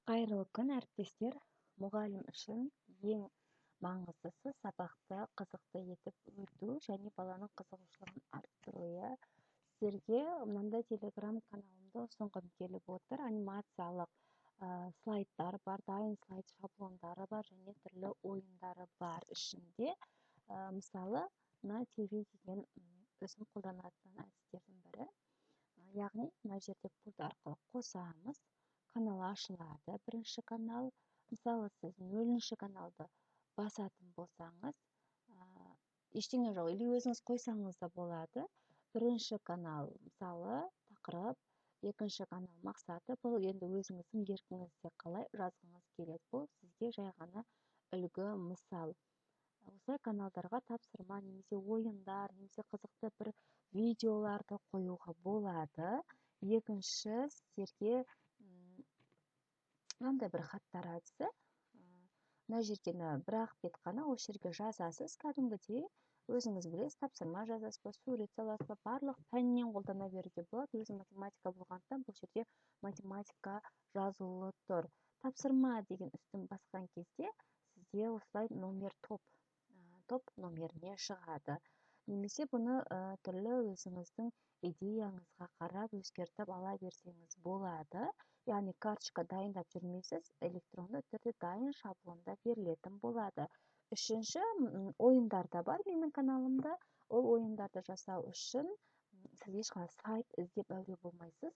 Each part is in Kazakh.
Қайырлы күн, әріптестер. Мұғалім үшін ең маңыздысы сабақты қызықты етіп өту және баланың қызығушылығын арттыру. Сіздерге мынандай телеграм каналымды ұсынғым келіп отыр. Анимациялық слайдтар бар, дайын слайд шаблондары бар және түрлі ойындары бар ішінде. Мысалы, мына TV деген өзім қолданатын әдістердің бірі. Яғни, мына жерде пульт арқылы қосамыз. Канал ашылады, бірінші канал. Мысалы, сіз 0-ші каналды басатын болсаңыз, ештеңе жоқ, или өзіңіз қойсаңыз да болады. Бірінші канал, мысалы, тақырып, екінші канал мақсаты. Бұл енді өзіңіздің еркіңізде қалай жазғыңыз келеді. Бұл сізге жай ғана үлгі мысал. Осылай каналдарға тапсырма, немесе ойындар, немесе қызықты бір видеоларды қоюға болады. Екінші, сіздерге мынандай бір хаттар әдісі. Мына жерге бір-ақ бет қана осы жерге жазасыз, кәдімгідей өзіңіз білесіз, тапсырма жазасыз ба, сурет саласыз ба, барлық пәннен қолдана беруге болады. Өзі математика болғандықтан бұл жерде математика жазулы тұр. Тапсырма деген үстін басқан кезде сізде осылай номер топ номеріне шығады. Немесе бұны түрлі өзіңіздің идеяңызға қарап өзгертіп ала берсеңіз болады. Яғни карточка дайындап жүрмейсіз, электронды түрде дайын шаблонда берілетін болады. Үшінші, ойындарда бар менің каналымда. Ол ойындарды жасау үшін сіз ешқандай сайт іздеп әуре болмайсыз.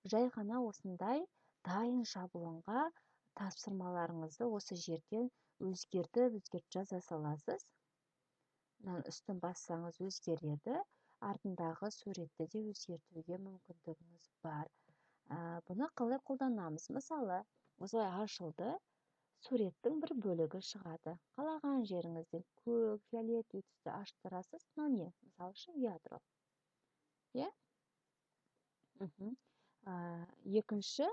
Жай ғана осындай дайын шаблонға тапсырмаларыңызды осы жерден өзгертіп жаза саласыз. Үстін бассаңыз өзгереді, артындағы суретті де өзгертуге мүмкіндігіңіз бар. Бұны қалай қолданамыз? Мысалы, осылай ашылды, суреттің бір бөлігі шығады. Қалаған жеріңізден көк, фиолетовый түсті аштырасыз. Мынау не? Мысалы үшін ядро. Екінші,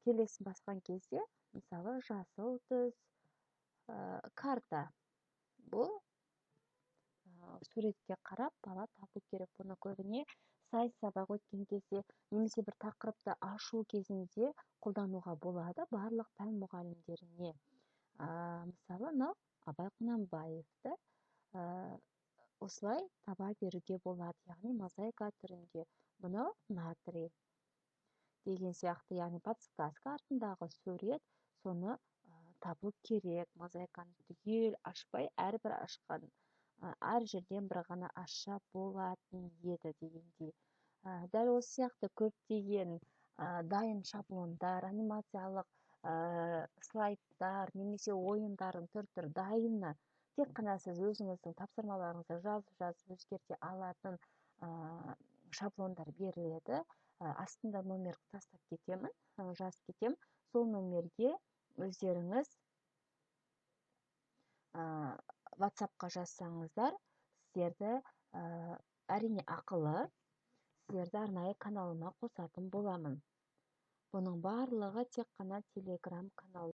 келесін басқан кезде, мысалы, жасыл түс, карта. Бұл суретке қарап бала табу керек. Бұны көбіне сайыс сабақ өткен кезде, немесе бір тақырыпты ашу кезінде қолдануға болады барлық пән мұғалімдеріне. Мысалы, Абай Құнанбаевты осылай таба беруге болады, яғни мозаика түрінде. Бұны натрий деген сияқты, яғни подсказка артындағы сурет, соны табу керек. Мозаиканы түгел ашпай, әрбір ашқан әр жерден бір ғана ашса болатын еді дегендей. Дәл осы сияқты көптеген дайын шаблондар, анимациялық слайдтар, немесе ойындардың түр дайыны. Тек қана сіз өзіңіздің тапсырмаларыңызды жазып өзгерте алатын шаблондар беріледі. Астында номер тастап кетемін, жазып кетемін. Сол номерге өздеріңіз WhatsApp-қа жазсаңыздар, сіздерді әрине ақылы, сіздерді арнайы каналыма қосатын боламын. Бұның барлығы тек қана телеграм канал.